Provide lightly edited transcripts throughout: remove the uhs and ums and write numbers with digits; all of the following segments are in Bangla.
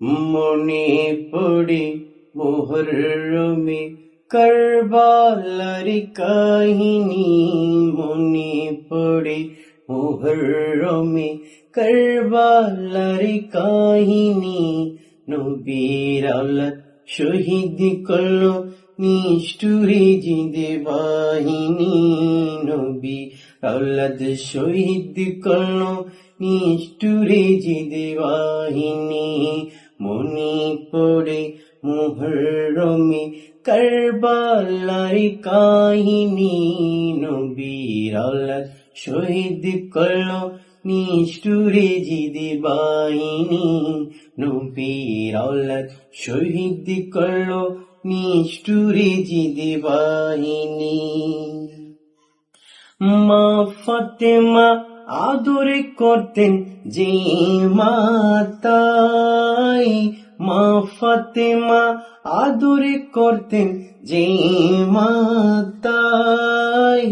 মনে পড়ে মুহররমে কারবালার কাহিনী, মনে পড়ে মুহররমে কারবালার কাহিনী। নবীর আওলাদ শহীদ করলো নিষ্ঠুরে জিদে বাহিনী, নবীর আওলাদ শহীদ করলো নিষ্ঠুরে জিদে বাহিনী। মনে পড়ে মুহররমে কারবালার কাহিনী, নবীর আওলাদ শহীদ করলো নিষ্ঠুরে জিদে বাহিনী, নবীর আওলাদ শহীদ করলো নিষ্ঠুরে জিদে বাহিনী। মা ফাতেমা আদর করতেন যে মাতাই, মা ফাতেমা আদর করতেন যে মাতাই,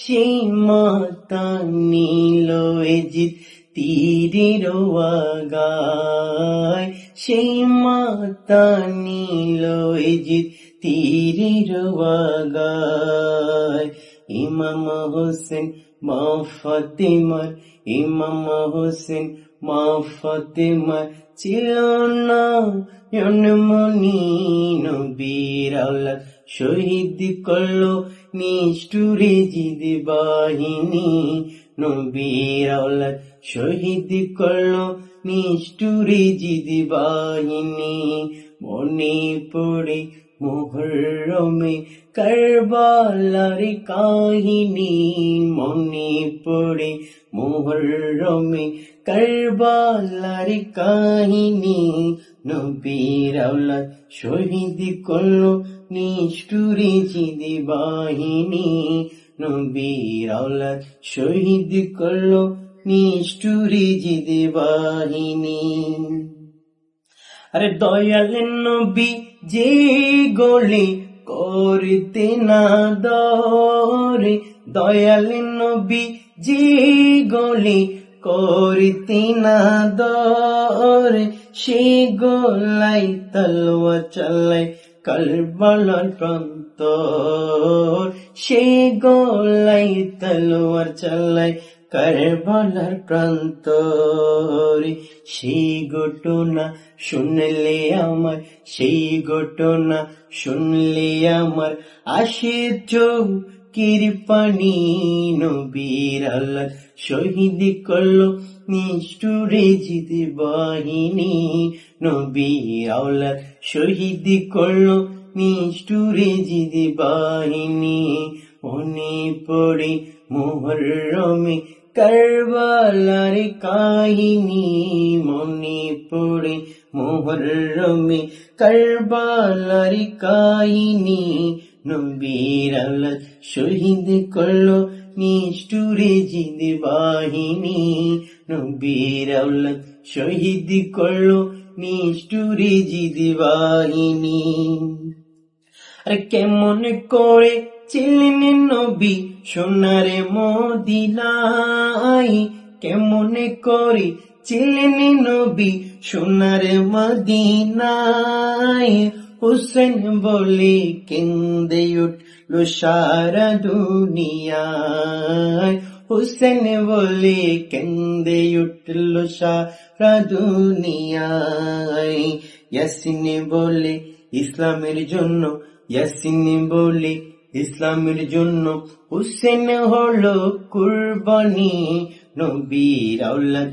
সেই মাতা নীল এজিদ তীরের আগায়, সেই মাতা নীল এজিদ তীরের আগায়। ইমাম হোসেন মা ফাতেমার, ইমাম হোসেন মা ফাতেমার ছিল না জনমনি, নবীর আওলাদ শহীদ করলো নিষ্ঠুরে জিদে বাহিনী, নবীর আওলাদ শহীদ করলো নিষ্ঠুরে জিদে বাহিনী। মনে পড়ে মুহররমে কারবালার কাহিনী, মনে পড়ে মুহররমে কারবালার কাহিনী, নবীর আওলাদ শহীদ করলো নিষ্ঠুরে জিদে বাহিনী, নবীর আওলাদ শহীদ করলো নিষ্ঠুরে জিদে বাহিনী। আরে দয়াল নবী যে গলে করতে না দরে, দয়াল নবী যে গলে করতে না দরে, সে গলায় তলোয়ার চালায় কারবালার প্রান্তর, সে গলায় তলোয়ার চালায় কারবালার প্রান্তর। সেই ঘটনা শুনলে আমার, সেই ঘটনা শুনলে আমার আসে চোখের পানি, নবীর আওলাদ শহীদ করলো নিষ্ঠুরে জিদে বাহিনী, নবীর আওলাদ শহীদ করলো নিষ্ঠুরে জিদে বাহিনী। মনে পড়ে মুহররমে কারবালার কাহিনী, মনে পড়ে মুহররমে কারবালার কাহিনী, নবীর আওলাদ শহীদ করলো নিষ্ঠুরে জিদে বাহিনী, নবীর আওলাদ শহীদ করলো নিষ্ঠুরে জিদে বাহিনী। আর কেমন করে ছিলেন নবী সোনার মদিনায়, কেমন করে ছিলেন নবী সোনার মদিনায়, হোসেন বলে কেঁদে উঠলো সারা দুনিয়ায়, হোসেন বলে কেঁদে উঠলো সারা দুনিয়ায়। ইয়াসিন বলে ইসলামের জন্য, ইয়াসিন বলে ইসলামের জন্য হোসেন হলো কুরবানি, নবীর আওলাদ